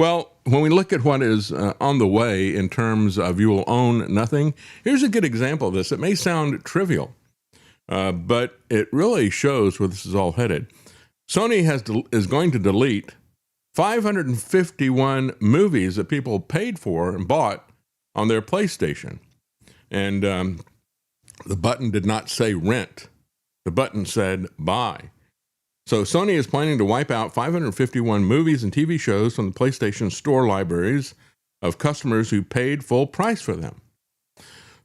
Well, when we look at what is on the way in terms of you will own nothing, here's a good example of this. It may sound trivial, but it really shows where this is all headed. Sony is going to delete 551 movies that people paid for and bought on their PlayStation. And the button did not say rent. The button said buy. So Sony is planning to wipe out 551 movies and TV shows from the PlayStation Store libraries of customers who paid full price for them.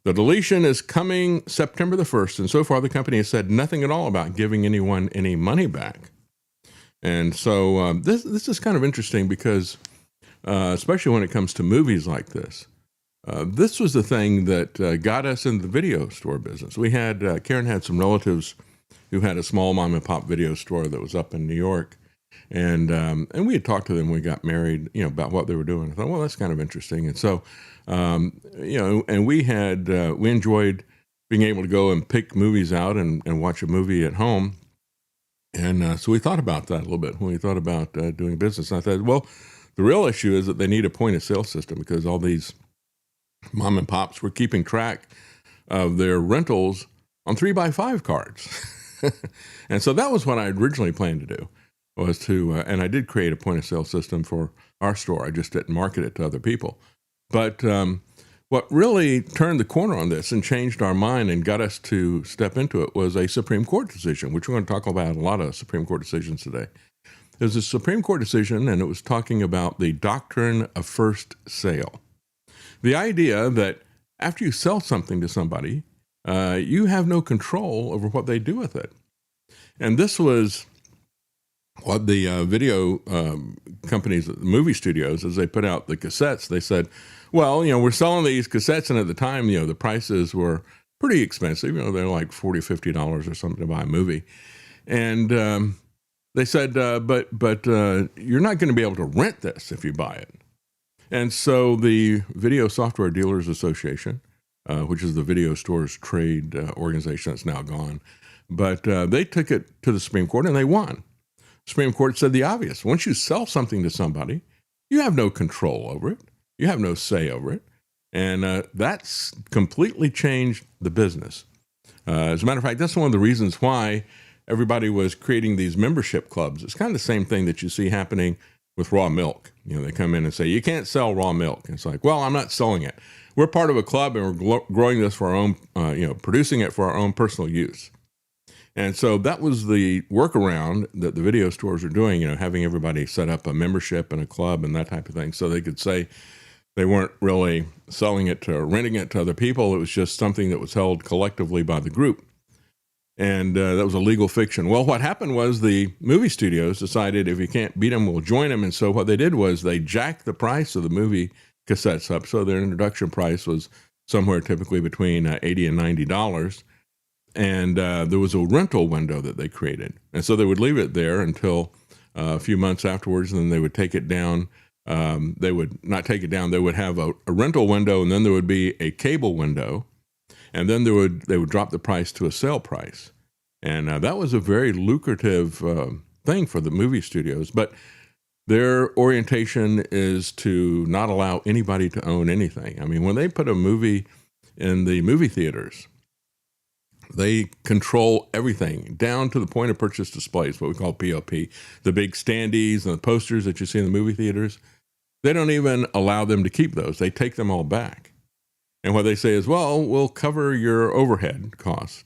The deletion is coming September the 1st, and so far the company has said nothing at all about giving anyone any money back. And so this is kind of interesting because, especially when it comes to movies like this, this was the thing that got us in the video store business. We had, Karen had some relatives who had a small mom and pop video store that was up in New York. And we had talked to them when we got married, about what they were doing. I thought, well, that's kind of interesting. And so, and we enjoyed being able to go and pick movies out and watch a movie at home. And so we thought about that a little bit when we thought about doing business. And I thought, well, the real issue is that they need a point of sale system because all these mom and pops were keeping track of their rentals on 3x5 cards. And so that was what I originally planned to do, was to, and I did create a point of sale system for our store. I just didn't market it to other people. But what really turned the corner on this and changed our mind and got us to step into it was a Supreme Court decision, which we're going to talk about a lot of Supreme Court decisions today. It was a Supreme Court decision, and it was talking about the doctrine of first sale. The idea that after you sell something to somebody, you have no control over what they do with it. And this was what the video companies, the movie studios, as they put out the cassettes, they said, well, we're selling these cassettes, and at the time, the prices were pretty expensive. They're like $40, $50 or something to buy a movie. And they said, but you're not going to be able to rent this if you buy it. And so the Video Software Dealers Association, which is the video stores trade organization that's now gone, but they took it to the Supreme Court and they won. The Supreme Court said the obvious. Once you sell something to somebody, you have no control over it. You have no say over it. And that's completely changed the business. As a matter of fact, that's one of the reasons why everybody was creating these membership clubs. It's kind of the same thing that you see happening with raw milk. They come in and say, you can't sell raw milk. And it's like, well, I'm not selling it. We're part of a club and we're growing this for our own, producing it for our own personal use. And so that was the workaround that the video stores are doing, having everybody set up a membership and a club and that type of thing. So they could say they weren't really selling it to, renting it to other people. It was just something that was held collectively by the group. And that was a legal fiction. Well, what happened was the movie studios decided if you can't beat them, we'll join them. And so what they did was they jacked the price of the movie cassettes up. So their introduction price was somewhere typically between $80 and $90. And there was a rental window that they created. And so they would leave it there until a few months afterwards, and then they would take it down. They would not take it down. They would have a rental window, and then there would be a cable window. And then they would drop the price to a sale price. And that was a very lucrative thing for the movie studios. But their orientation is to not allow anybody to own anything. I mean, when they put a movie in the movie theaters, they control everything down to the point of purchase displays, what we call POP, the big standees and the posters that you see in the movie theaters. They don't even allow them to keep those. They take them all back. And what they say is, well, we'll cover your overhead cost.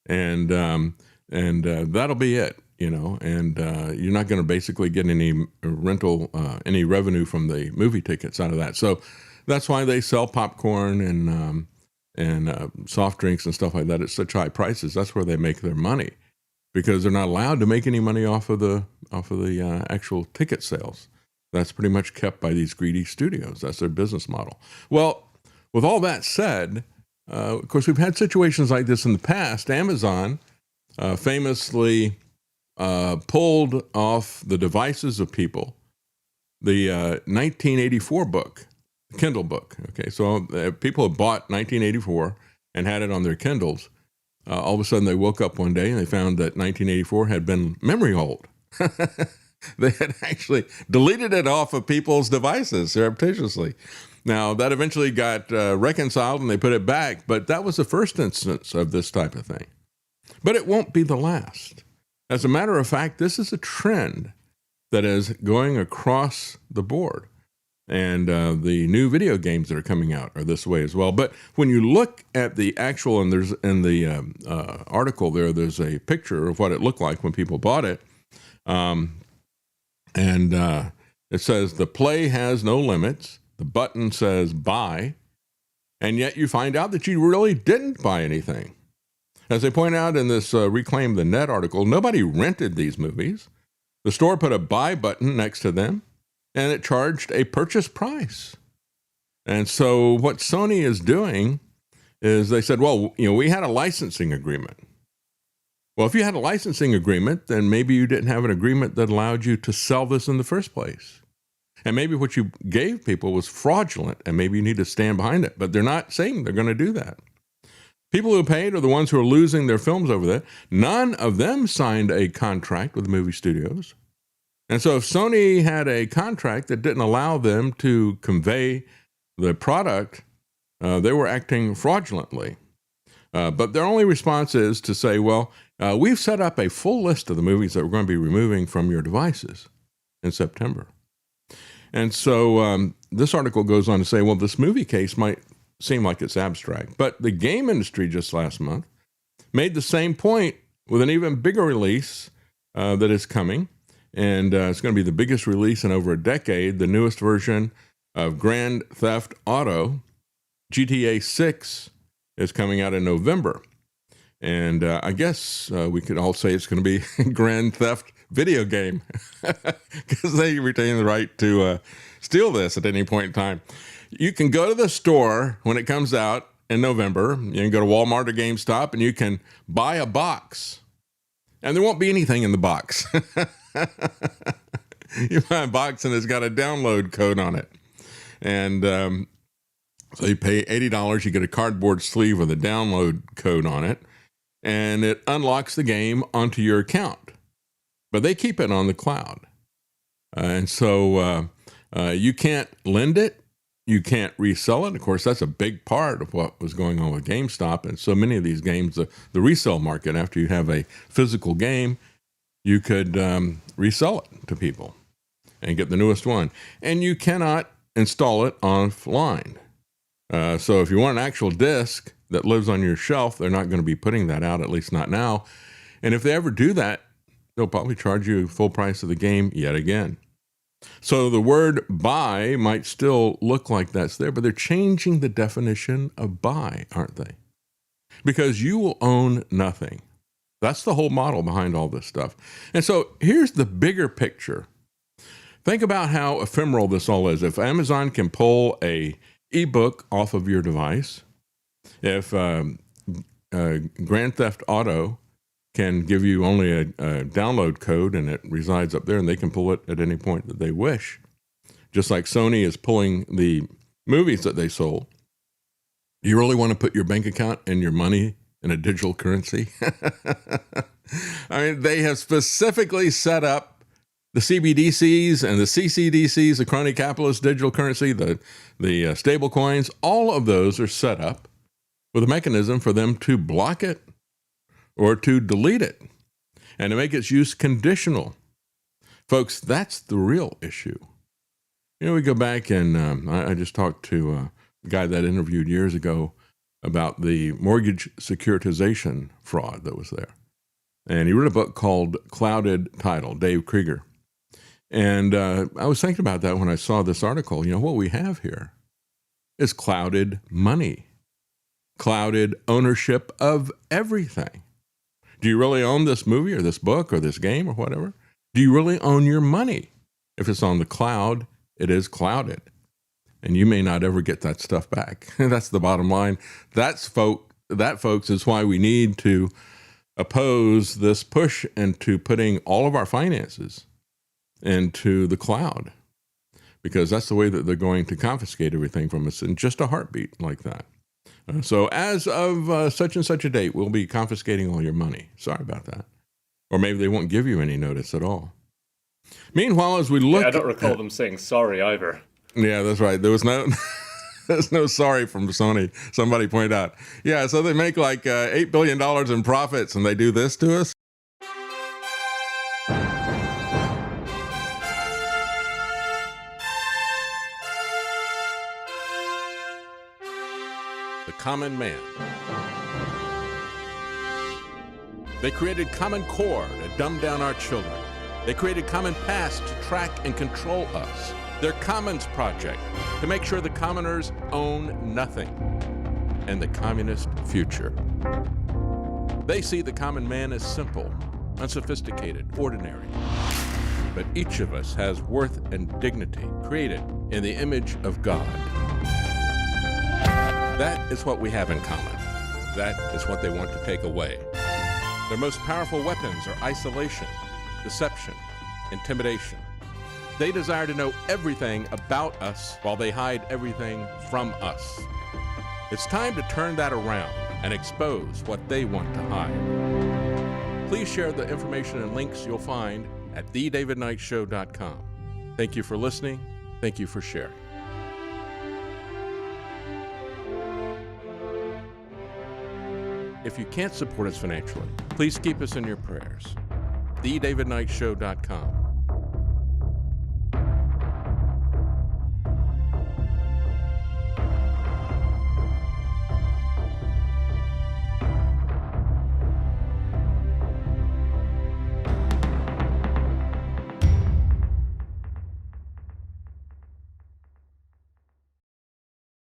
And that'll be it, and you're not going to basically get any rental, any revenue from the movie tickets out of that. So that's why they sell popcorn and soft drinks and stuff like that at such high prices. That's where they make their money, because they're not allowed to make any money off of the actual ticket sales. That's pretty much kept by these greedy studios. That's their business model. Well, with all that said, of course, we've had situations like this in the past. Amazon famously pulled off the devices of people the 1984 book, Kindle book. Okay, so people had bought 1984 and had it on their Kindles. All of a sudden, they woke up one day and they found that 1984 had been memory hold. They had actually deleted it off of people's devices surreptitiously. Now, that eventually got reconciled and they put it back, but that was the first instance of this type of thing. But it won't be the last. As a matter of fact, this is a trend that is going across the board. And the new video games that are coming out are this way as well. But when you look at the actual, and there's in the article there's a picture of what it looked like when people bought it. It says the play has no limits. The button says buy. And yet you find out that you really didn't buy anything. As they point out in this Reclaim the Net article, nobody rented these movies. The store put a buy button next to them, and it charged a purchase price. And so what Sony is doing is they said, well, we had a licensing agreement. Well, if you had a licensing agreement, then maybe you didn't have an agreement that allowed you to sell this in the first place. And maybe what you gave people was fraudulent, and maybe you need to stand behind it. But they're not saying they're going to do that. People who paid are the ones who are losing their films over that. None of them signed a contract with the movie studios. And so if Sony had a contract that didn't allow them to convey the product, they were acting fraudulently. But their only response is to say, well, we've set up a full list of the movies that we're going to be removing from your devices in September. And so this article goes on to say, well, this movie case might seem like it's abstract, but the game industry just last month made the same point with an even bigger release that is coming. And it's going to be the biggest release in over a decade, the newest version of Grand Theft Auto. GTA6 is coming out in November. And I guess we could all say it's going to be Grand Theft video game because they retain the right to steal this at any point in time. You can go to the store when it comes out in November. You can go to Walmart or GameStop and you can buy a box. And there won't be anything in the box. You buy a box and it's got a download code on it. And so you pay $80, you get a cardboard sleeve with a download code on it, and it unlocks the game onto your account. But they keep it on the cloud. And so you can't lend it. You can't resell it. Of course, that's a big part of what was going on with GameStop. And so many of these games, the resale market, after you have a physical game, you could resell it to people and get the newest one. And you cannot install it offline. So if you want an actual disc that lives on your shelf, they're not going to be putting that out, at least not now. And if they ever do that, they'll probably charge you full price of the game yet again. So the word buy might still look like that's there, but they're changing the definition of buy, aren't they? Because you will own nothing. That's the whole model behind all this stuff. And so here's the bigger picture. Think about how ephemeral this all is. If Amazon can pull a ebook off of your device, if Grand Theft Auto can give you only a download code and it resides up there and they can pull it at any point that they wish, just like Sony is pulling the movies that they sold. Do you really want to put your bank account and your money in a digital currency? I mean, they have specifically set up the CBDCs and the CCDCs, the crony capitalist digital currency, the stable coins. All of those are set up with a mechanism for them to block it or to delete it and to make its use conditional. Folks, that's the real issue. We go back and I just talked to a guy that I interviewed years ago about the mortgage securitization fraud that was there. And he wrote a book called Clouded Title, Dave Krieger. And I was thinking about that when I saw this article. What we have here is clouded money, clouded ownership of everything. Do you really own this movie or this book or this game or whatever? Do you really own your money? If it's on the cloud, it is clouded. And you may not ever get that stuff back. That's the bottom line. That, folks, is why we need to oppose this push into putting all of our finances into the cloud, because that's the way that they're going to confiscate everything from us in just a heartbeat like that. So as of such and such a date, we'll be confiscating all your money. Sorry about that. Or maybe they won't give you any notice at all. Meanwhile, as we look, I don't recall them saying sorry either. Yeah, that's right. There was no, there's no sorry from Sony. Somebody pointed out. Yeah, so they make like $8 billion in profits, and they do this to us. The common man. They created Common Core to dumb down our children. They created Common Pass to track and control us. Their Commons Project to make sure the commoners own nothing. And the communist future. They see the common man as simple, unsophisticated, ordinary. But each of us has worth and dignity created in the image of God. That is what we have in common. That is what they want to take away. Their most powerful weapons are isolation, deception, intimidation. They desire to know everything about us while they hide everything from us. It's time to turn that around and expose what they want to hide. Please share the information and links you'll find at davidknightshow.com. Thank you for listening. Thank you for sharing. If you can't support us financially, please keep us in your prayers. davidknightshow.com.